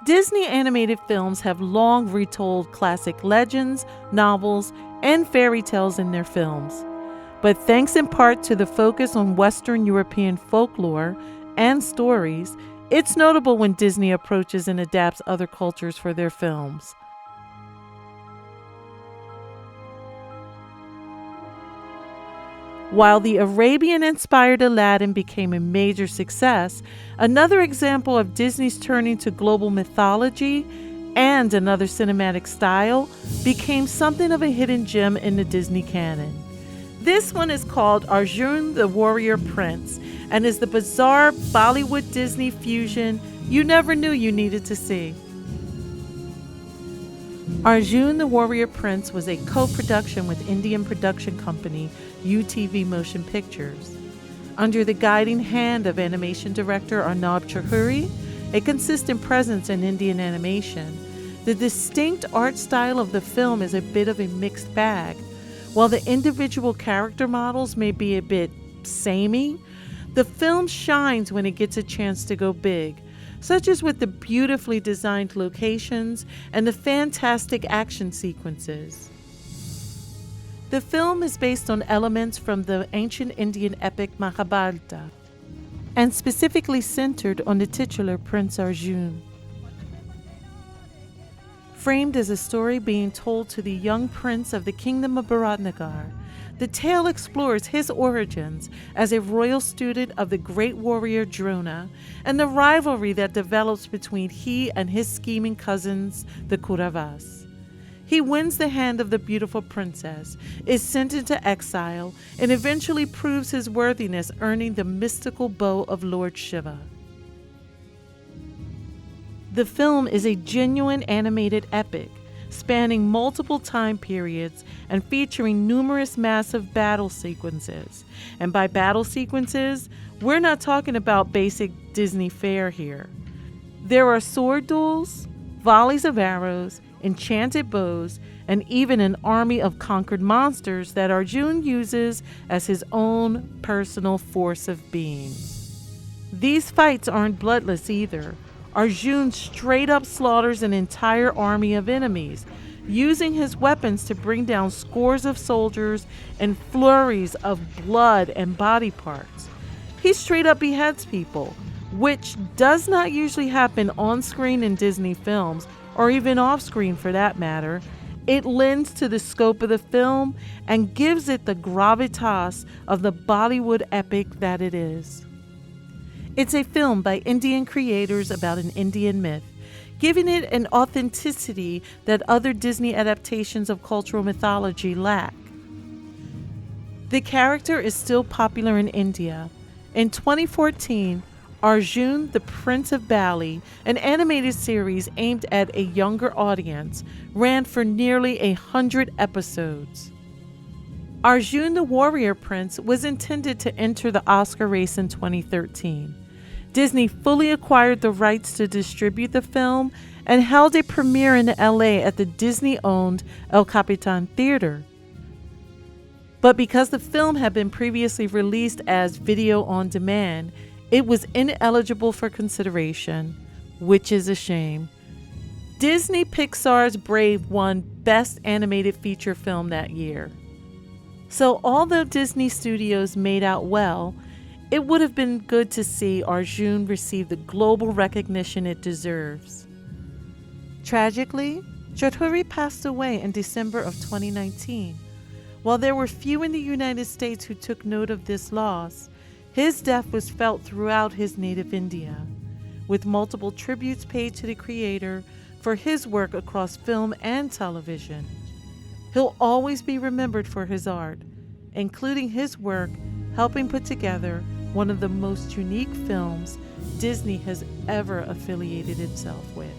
Disney animated films have long retold classic legends, novels, and fairy tales in their films. But thanks in part to the focus on Western European folklore and stories, it's notable when Disney approaches and adapts other cultures for their films. While the Arabian-inspired Aladdin became a major success, another example of Disney's turning to global mythology and another cinematic style became something of a hidden gem in the Disney canon. This one is called Arjun the Warrior Prince and is the bizarre Bollywood Disney fusion you never knew you needed to see. Arjun the Warrior Prince was a co-production with Indian production company UTV Motion Pictures. Under the guiding hand of animation director Arnab Chowdhury, a consistent presence in Indian animation, the distinct art style of the film is a bit of a mixed bag. While the individual character models may be a bit samey, the film shines when it gets a chance to go big, such as with the beautifully designed locations and the fantastic action sequences. The film is based on elements from the ancient Indian epic Mahabharata, and specifically centered on the titular Prince Arjun. Framed as a story being told to the young prince of the kingdom of Broughton, the tale explores his origins as a royal student of the great warrior Drona and the rivalry that develops between he and his scheming cousins, the Kauravas. He wins the hand of the beautiful princess, is sent into exile, and eventually proves his worthiness, earning the mystical bow of Lord Shiva. The film is a genuine animated epic, spanning multiple time periods and featuring numerous massive battle sequences. And by battle sequences, we're not talking about basic Disney fare here. There are sword duels, volleys of arrows, enchanted bows, and even an army of conquered monsters that Arjun uses as his own personal force of being. These fights aren't bloodless either. Arjun straight up slaughters an entire army of enemies, using his weapons to bring down scores of soldiers and flurries of blood and body parts. He straight up beheads people, which does not usually happen on screen in Disney films, or even off screen for that matter. It lends to the scope of the film and gives it the gravitas of the Bollywood epic that it is. It's a film by Indian creators about an Indian myth, giving it an authenticity that other Disney adaptations of cultural mythology lack. The character is still popular in India. In 2014, Arjun, the Prince of Bali, an animated series aimed at a younger audience, ran for nearly 100 episodes. Arjun the Warrior Prince was intended to enter the Oscar race in 2013. Disney fully acquired the rights to distribute the film and held a premiere in LA at the Disney-owned El Capitan Theater. But because the film had been previously released as video on demand, it was ineligible for consideration, which is a shame. Disney Pixar's Brave won Best Animated Feature Film that year. So although Disney Studios made out well, it would have been good to see Arjun receive the global recognition it deserves. Tragically, Chowdhury passed away in December of 2019. While there were few in the United States who took note of this loss, his death was felt throughout his native India, with multiple tributes paid to the creator for his work across film and television. He'll always be remembered for his art, including his work helping put together one of the most unique films Disney has ever affiliated itself with.